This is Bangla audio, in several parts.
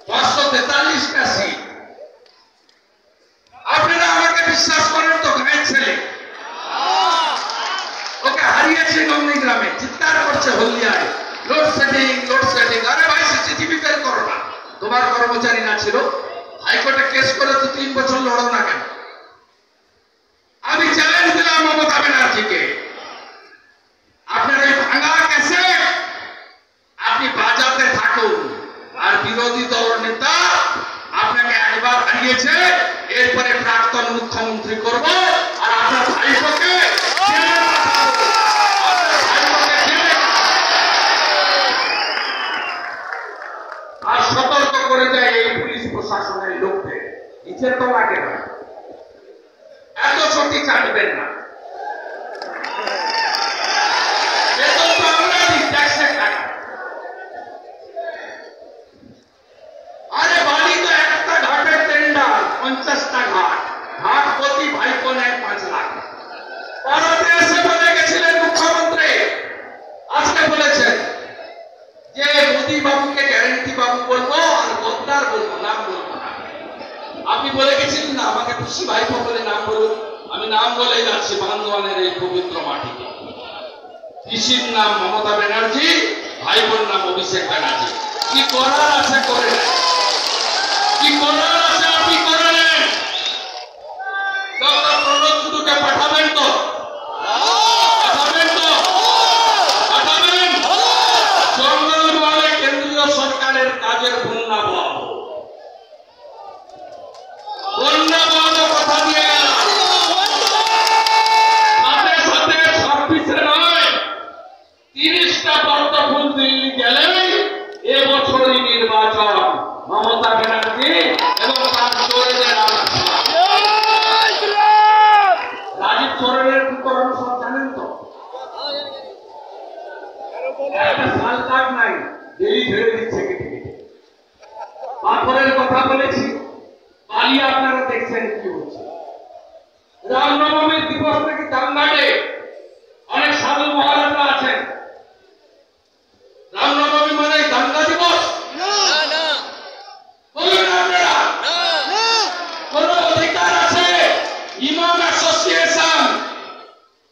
543টা সিট। আপনারা আমাকে বিশ্বাস করেন তো? গায়ের ছেলে ওকে হারিয়েছে নন্দীগ্রামে, চিৎকার করছে হলদিয়ায়, লোডশেডিং লোডশেডিং। আরে ভাই সিসিটিভি বের করো না, তোমার কর্মচারী না ছিল? হাইকোর্টে কেস করে তো 3 বছর লড়ো না কেন? আমি চ্যালেঞ্জ দিলাম মমতা ব্যানার্জিকে, আপনার এই ভাঙা কেসে আপনি বাজাতে থাকুন, আর বিরোধী দল নেতা আপনাকে একবার হারিয়েছে, এরপরে প্রাক্তন মুখ্যমন্ত্রী করব, আর আপনার ভাইপোকে আর সতর্ক করে দেয় এই পুলিশ প্রশাসনের লোকদের, নিচের তো লাগে না, এত ছুটি চাটবেন না। বেতন তো আমরা দিই ট্যাক্সের টাকা। আরে বাড়ি তো একটা ঘাটের টেন্ডার, 50টা ঘাট, ঘাট প্রতি ভাইপো নেয় 5 লাখ। পাড়াতে এসে বলে গেছিলেন মুখ্যমন্ত্রী, আজকে বলেছেন যে মোদী বাবুকে গ্যারেন্টি বাবু বলবো আর গদ্দার বলবো, নাম বলবো না। আপনি বলে গেছিলেন না আমাকে খুশি ভাইপো বলে নাম বলুন, আমি নাম বলে যাচ্ছি বান্দোয়ানের এই পবিত্র মাটিতে। পিসির নাম মমতা ব্যানার্জি, ভাইবোর নাম অভিষেক ব্যানার্জি। কি করার আছে করে নেন, কি করার আছে আপনি করে নেন। ডক্টর প্রণব টুডুকে পাঠাবেন তো? পাঠাবেন তো? পাঠাবেন? জঙ্গলমহলে কেন্দ্রীয় সরকারের কাজের বন্যা বহাবো, বন্যা বহাবো কথা দিয়ে গেলাম। সাথে সাথে 26-এ নয়, 30টা পদ্মফুল দিল্লি গেলেই এবছরই নির্বাচন। মমতা ব্যানার্জি এবং তার চোরেদের রাজীব চোরের কি করানো সব জানেন তো? একটা সাল কাট নাই, ডেলি ছেড়ে দিচ্ছে কেটে কেটে। পাথরের কথা বলেছি, বালি আপনারা দেখছেন কি হচ্ছে। রামনবমীর দিবস থেকে দাঙ্গাটে অনেক সাধু মহারাজরা আছেন। রামনবমী মানে দাঙ্গা দিবস? বলুন আপনারা, কোন অধিকার আছে? ইমাম অ্যাসোসিয়েশন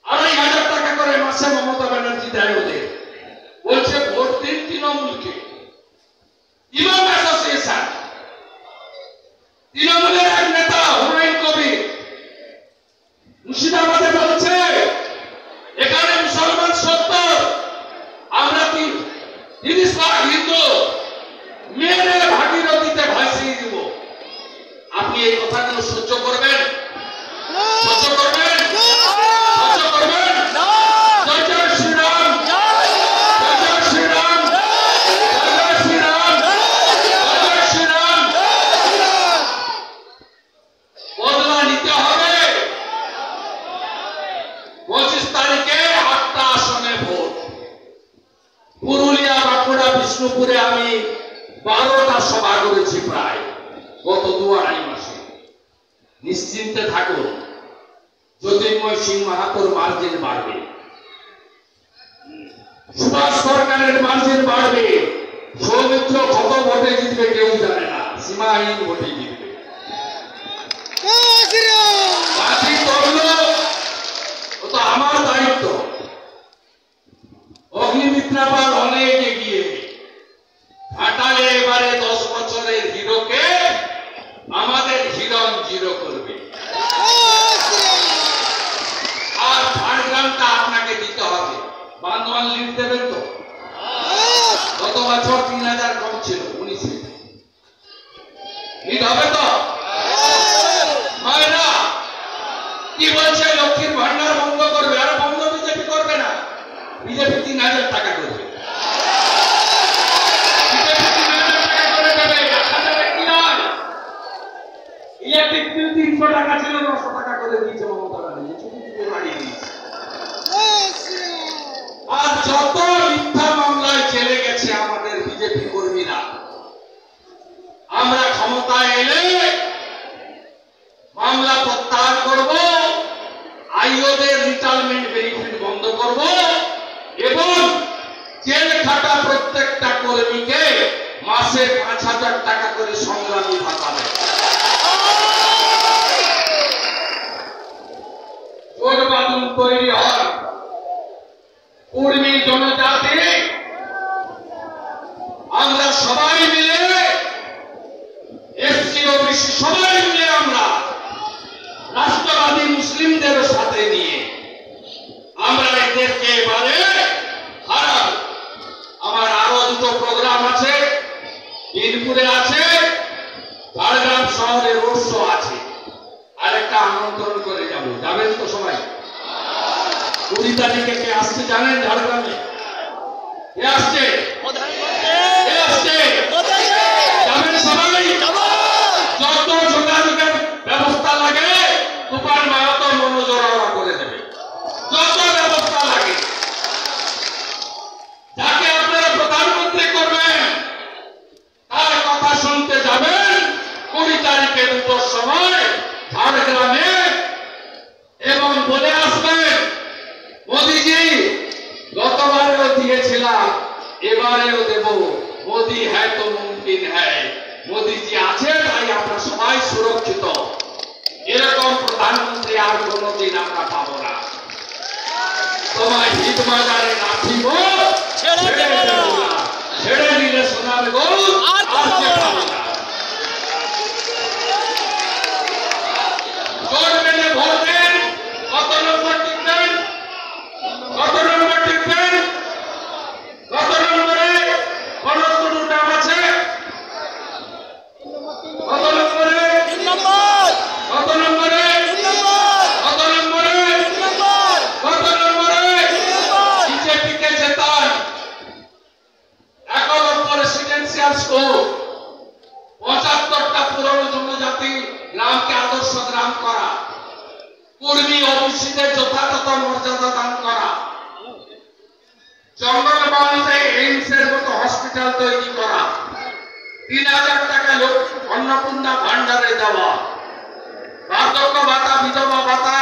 2,500 টাকা করে মাসে মমতা ব্যানার্জি দেয় ওদের, বলছে ভোট দিন তৃণমূলকে। ইমাম অ্যাসোসিয়েশন, তৃণমূলের এক নেতা হুমায়ুন কবির মুর্শিদাবাদে বলছে এখানে মুসলমান 70, আমরা 30 ভাগ হিন্দু, মেরে ভাগীরথীতে ভাসিয়ে দিব। আপনি এই কথাগুলো সহ্য করবেন? সহ্য করবেন? সহ্য করবেন? জয় জয় শ্রীরাম, জয় জয় শ্রীরাম, জয় জয় শ্রীরাম, জয় জয় শ্রীরাম। বদলা নিতে হবে। 25 তারিখে 8টা আসনে ভোট। পুরুলিয়া, বাঁকুড়া, বিষ্ণুপুরে আমি 12টা সভা করেছি প্রায় গত 2-2.5 মাসে। নিশ্চিন্তে থাকুন, জ্যোতির্ময় সিং মাহাতোর মার্জিন বাড়বে, সুভাষ সরকারের মার্জিন বাড়বে, সৌমিত্র কত ভোটে জিতবে কেউ জানে না, সীমাহীন ভোটে জিতবে। বাকি করলো ও তো আমার দায়িত্ব। অগ্নিমিত্রা পাল অনেক এগিয়ে, ঘাটালে এবারে 10 বছরের হিরোকে আমাদের হিরণ জিরো করবে। আর ঝাড়গ্রামটা আপনাকে দিতে হবে। বান্দোয়ান লিড দেবেন তো? গত বছর 3000 কম ছিল, 19-এ লিড হবে তো? মায়েরা কি বলছে? লক্ষ্মীর ভান্ডার বন্ধ করবে। আর বন্ধ বিজেপি করবে না, বিজেপি 3000 টাকা করবে। ইলেকট্রিক বিল 300 টাকা ছিল, 900 টাকা করে দিয়েছে মমতা ব্যানার্জি, চুপি চুপি বাড়িয়ে দিয়েছে। আর যত মিথ্যা মামলায় জেলে গেছে আমাদের বিজেপি কর্মীরা, আমরা ক্ষমতায় এলে মামলা প্রত্যাহার করব, আইওদের রিটায়ারমেন্ট বেনিফিট বন্ধ করব এবং জেল খাটা প্রত্যেকটা কর্মীকে মাস মাসে 5,000 টাকা করে সংগ্রামী ভাতা দেয়। জোট বাঁধন তৈরি হয়, কুর্মী জনজাতি আমরা সবাই মিলে, এসসি ওবিসি সবাই মিলে আমরা রাষ্ট্রবাদী মুসলিমদের সাথে নিয়ে আমরা এদেরকে এবারে হারাবো। আমার আরো দুটো প্রোগ্রাম আছে, বিনপুরে আছে, ঝাড়গ্রাম শহরে রোড শো আছে, আরেকটা আমন্ত্রণ করে যাবো। যাবেন তো সবাই? 20 তারিখে কে আসছে জানেন? ঝাড়গ্রামে কে আসছে? যাবেন সবাই? যত যোগাযোগের ব্যবস্থা লাগে তুফান মাহাতো মনোজোড়া করে দেবে, যত ব্যবস্থা লাগে। যাকে আপনারা প্রধানমন্ত্রী করবেন তার কথা শুনতে যাবেন 20 তারিখে 2টোর সময় ঝাড়গ্রামে, এবং বলে আসবেন মোদিজি গতবারেও দিয়েছিলাম, এবারেও দেব, মোদি হ্যায় তো মুমকিন হ্যায়, মোদিজি আছে তাই আমরা সবাই সুরক্ষিত। এরকম প্রধানমন্ত্রী আর কোনদিন আমরা পাবো না। তোমায় হিট বাজারে নাচিব, ছেড়ে দিলে সোনার গোল আর পাবো না। জোর মেনে ভোট দেন। কত নম্বর টিকবেন? কত নম্বর টিকবেন? কত নম্বরে কোন নাম আছে? কত নম্বরে? 3 নম্বর। কত নম্বরে? 3 নম্বর। কত নম্বরে? 3 নম্বর। কত নম্বরে? 3 নম্বর। বিজেপিকে জেতান। 1 নম্বর রেসিডেন্সিয়াল স্কুল, 75টা পুরনো জনজাতি গ্রামকে আদর্শ গ্রাম করা, কুর্মী ওবিসিদের যথাযথ মর্যাদা দান করা, জঙ্গলবাড়িতে এইমসের মতো হসপিটাল তৈরি করা, 3,000 টাকা অন্নপূর্ণা ভান্ডারে দেওয়া, বার্ধক্য ভাতা, বিধবা ভাতা,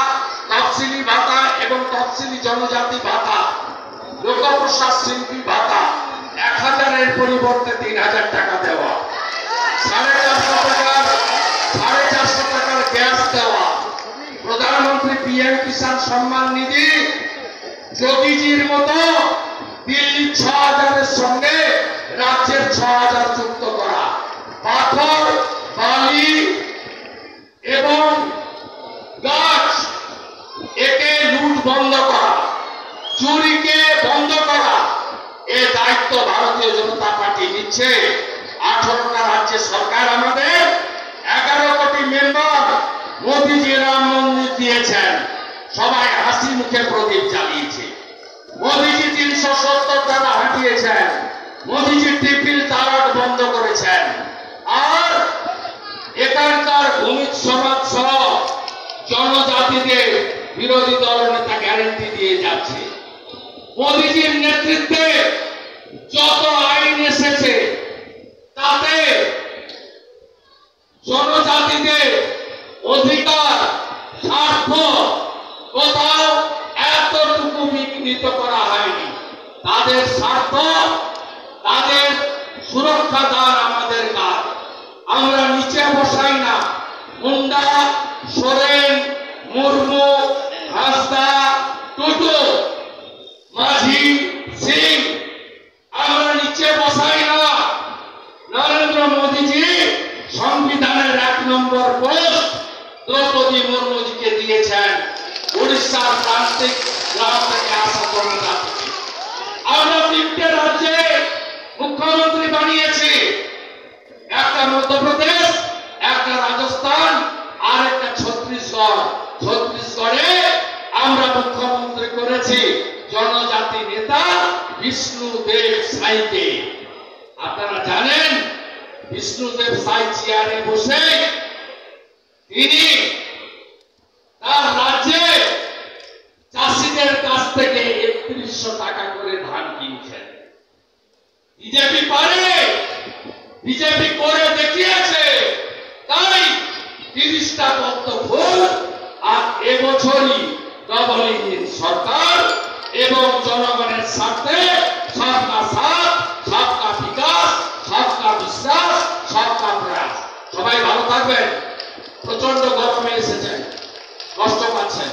তফসিলি ভাতা এবং তফসিলি জনজাতি ভাতা, লোকপ্রসাদ শিল্পী ভাতা 1,000-এর পরিবর্তে 3,000 টাকা দেওয়া, 450 টাকার গ্যাস দেওয়া, প্রধানমন্ত্রী পিএম কিষাণ সম্মান নিধি, যোগীজির মতো দিল্লির 6,000-এর সঙ্গে রাজ্যের 6,000 যুক্ত করা, পাথর, বালি এবং গাছ একে লুট বন্ধ করা, চুরিকে বন্ধ করা, এ দায়িত্ব ভারতীয় জনতা পার্টি নিচ্ছে। 18টা রাজ্যে সরকার আমাদের, 11 কোটি মেম্বার, মোদিজি রাম মন্দির দিয়েছেন, সবাই হাসি মুখে প্রদীপ জ্বালিয়েছে। মোদিজি 370 ধারা হাঁটিয়েছেন, মোদিজি ট্রিপল তালাক বন্ধ করেছেন, আর এখানকার ভূমিজ সমাজ সহ জনজাতিদের বিরোধী দলনেতা গ্যারান্টি দিয়ে যাচ্ছে। মোদিজির নেতৃত্বে যত আইন এসেছে তাতে জনজাতিদের অধিকার, স্বার্থ কোথাও এতটুকু বিঘ্নিত করা হয়নি। তাদের স্বার্থ, তাদের সুরক্ষা দান আমাদের কাজ। আমরা নিচে বসাই না। মুন্ডা, সোরেন, মুর্মু, হাসদা, টুটু, মাঝি, সিং, আমরা নিচে বসাই না। নরেন্দ্র মোদীজি সংবিধানের 1 নম্বর পোস্ট দ্রৌপদী মুর্মুজিকে দিয়েছেন, উড়িষ্যার প্রান্তিক গ্রাম থেকে আসা জনজাতিকে। আমরা 3টে রাজ্যে মুখ্যমন্ত্রী বানিয়েছি, একটা মধ্যপ্রদেশ, একটা রাজস্থান, আর একটা ছত্তিশগড়। ছত্তিশগড়ে আমরা মুখ্যমন্ত্রী করেছি জনজাতি নেতা বিষ্ণুদেব সাইকে। আপনারা জানেন বিষ্ণুদেব সাই চেয়ারে বসে তিনি তার রাজ্যে চাষিদের কাছ থেকে 3100 টাকা করে ধান কিনছেন। বিজেপি পারে, বিজেপি করে দেখিয়েছে, তাই 30টা পদ্ম ফুল। আর এবছরই ডবল ইঞ্জিন সরকার এবং জনগণের স্বার্থে সবকা সাথ, সবকা বিকাশ, সবকা থাকবেন, প্রচন্ড গরমে এসেছেন, কষ্ট পাচ্ছেন।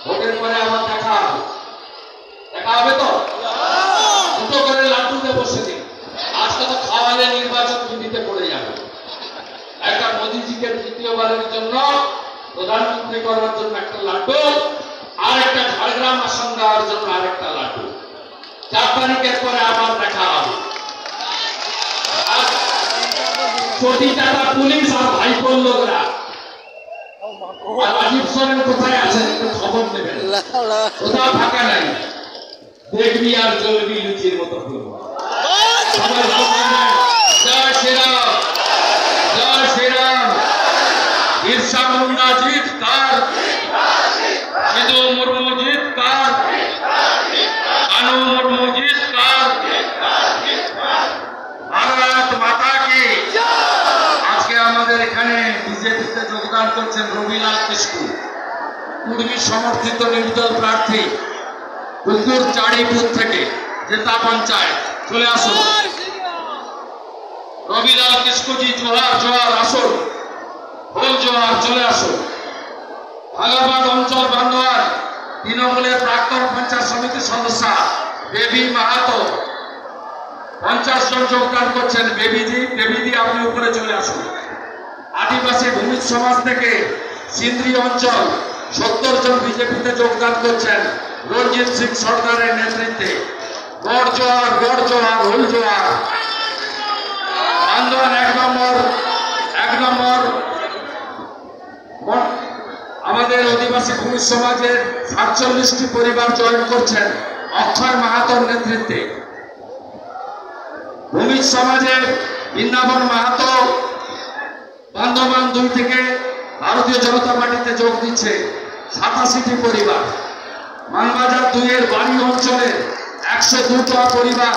ভোটের পরে আবার দেখা হবে, দেখা হবে তো? দুটো করে লাড্ডু দেবো সেদিন। আজকে তো খাওয়ালে নির্বাচন বিধিতে পড়ে যাবে। একটা মোদীজিকে তৃতীয়বারের জন্য প্রধানমন্ত্রী করার জন্য একটা লাড্ডু, আর একটা ঝাড়গ্রাম আসন দেওয়ার জন্য আরেকটা লাড্ডু। 4 তারিখের পরে আবার দেখা হবে। কোটি টাকা পুলিশ আর ভাইপোর লোকরা। রাজীব সোরেন কোথায় আছেন একটু খবর নেবেন, কোথাও ফাঁকা নাই। দেখবি আর চলবি লুচির মতো করবো। জয় শ্রীরাম, জয় শ্রীরাম। বিরসা মুন্ডা জিত কার, সিধু মুর্মু জিত কার, কানু মুর্মু জিত কার। ভারত মাতা কি। আজকে আমাদের এখানে বিজেপিতে যোগদান করছেন রবিলাল কিসকু, কুর্মী সমর্থিত নির্দল প্রার্থী, কুকুর চাড়ি বুথ থেকে জেতা পঞ্চায়েত। চলে আসুন রবিলাল কিসকুজি, জোহার জোহার, আসুন হোল জোহার, চলে আসুন। ভাগাবাদ অঞ্চল বান্দোয়ান তৃণমূলের প্রাক্তন পঞ্চায়েত সমিতির সদস্য বেবি মাহাতো, 50 জন যোগদান করছেন। বেবিজি আপনি উপরে চলে আসুন। আদিবাসী ভূমিজ সমাজ থেকে সিন্দ্রি অঞ্চল 70 জন বিজেপিতে যোগদান করছেন রঞ্জিত সিং সরকারের নেতৃত্বে। গড় জোয়ার, গড় জোয়ার, হুল জোয়ার। আন্দোলন 1 নম্বর আমাদের আদিবাসী ভূমিজ সমাজের 47টি পরিবার জয়েন করছেন অক্ষয় মাহাতোর নেতৃত্বে। ভূমিজ সমাজের বৃন্দাবন মাহাতো বান্ধবান 2 থেকে ভারতীয় জনতা পার্টিতে যোগ দিচ্ছে 87টি পরিবার। মানবাজার 2 এর বাড়ি অঞ্চলের 102টা পরিবার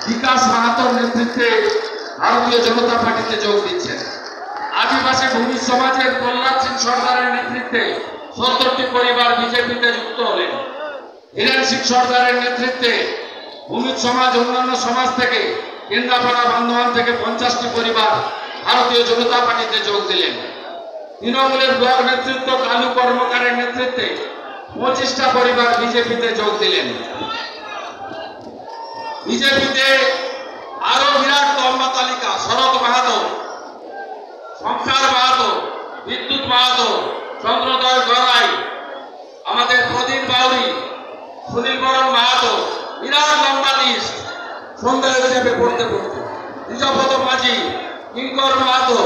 বিকাশ মাহাতোর নেতৃত্বে ভারতীয় জনতা পার্টিতে যোগ দিচ্ছেন। আদিবাসী ভূমিজ সমাজের প্রহ্লাদ সিং সরকারের নেতৃত্বে 70টি পরিবার বিজেপিতে যুক্ত হলেন। হীরেন সিং সরকারের নেতৃত্বে ভূমিজ সমাজ অন্যান্য সমাজ থেকে কেন্দ্রাপাড়া বান্ধবান থেকে 50টি পরিবার ভারতীয় জনতা পার্টিতে যোগ দিলেন। তৃণমূলের ব্লক নেতৃত্ব কালু কর্মকারের নেতৃত্বে 25টা পরিবার বিজেপিতে যোগ দিলেন। বিজেপিতে আরো বিরাট লম্বা তালিকা। শরৎ মাহাতো, সংসার মাহাতো, বিদ্যুৎ মাহাতো, চন্দ্রদয় গড়াই, আমাদের প্রদীপ বাউরি, সুনীল বরণ মাহাতো, বিরাট লম্বা লিস্ট। সন্ধ্যা হিসেবে পড়তে দ্বিজপদ মাঝি, কিঙ্কর মাহাতো,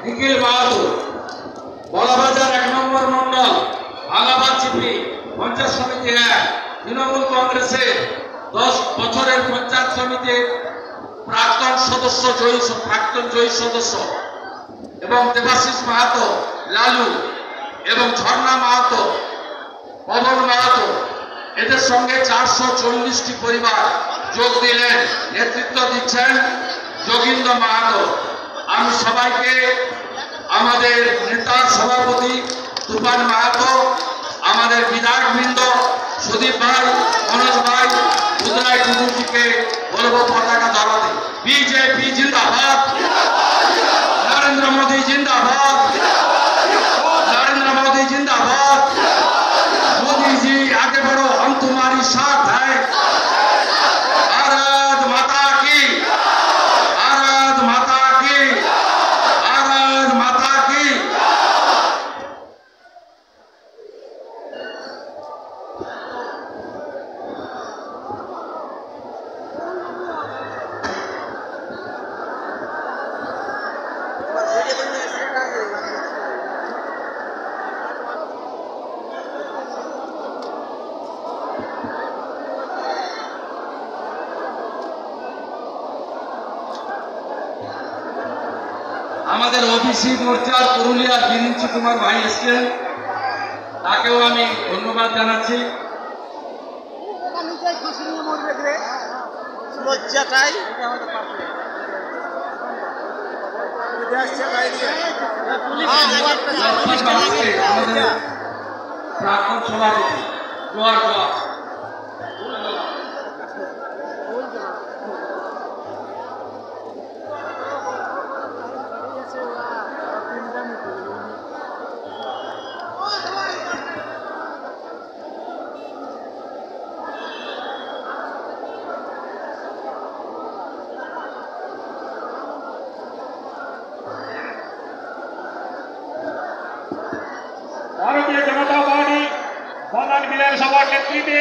নিখিল মাহাতো। বড়বাজার 1 নম্বর মন্ডল ভাগাবাদ চিপি পঞ্চায়েত সমিতি 1, তৃণমূল কংগ্রেসের 10 বছরের পঞ্চায়েত সমিতির প্রাক্তন জয়ী সদস্য এবং দেবাশিস মাহাতো, লালু এবং ঝর্ণা মাহাতো, পবন মাহাতো, এদের সঙ্গে 440টি পরিবার যোগ দিলেন। নেতৃত্ব দিচ্ছেন যোগীন্দ্র মাহাতো। আমি সবাইকে, আমাদের নেতার সভাপতি তুফান মাহাতো, আমাদের বিধায়ক বৃন্দ সুদীপ ভাই, মনোজ ভাই, উদয় টুকুজিকে বলবো পতাকা ধরাতে। বিজেপি জিন্দাবাদ, नरेंद्र मोदी जिंदाबाद, नरेंद्र मोदी जिंदाबाद। मोदी जी आगे बढ़ो, हम तुम्हारी साथ है। भारत माता की, भारत माता की, भारत माता की। আমাদের ওবিসি মোর্চার পুরুলিয়ার বিরিঞ্চি কুমার ভাই এসছেন, তাকেও আমি ধন্যবাদ জানাচ্ছি। প্রাক্তন সভাপতি জোয়ার জোয়ার। ভারতীয় জনতা পার্টি মদন বিধানসভার নেতৃত্বে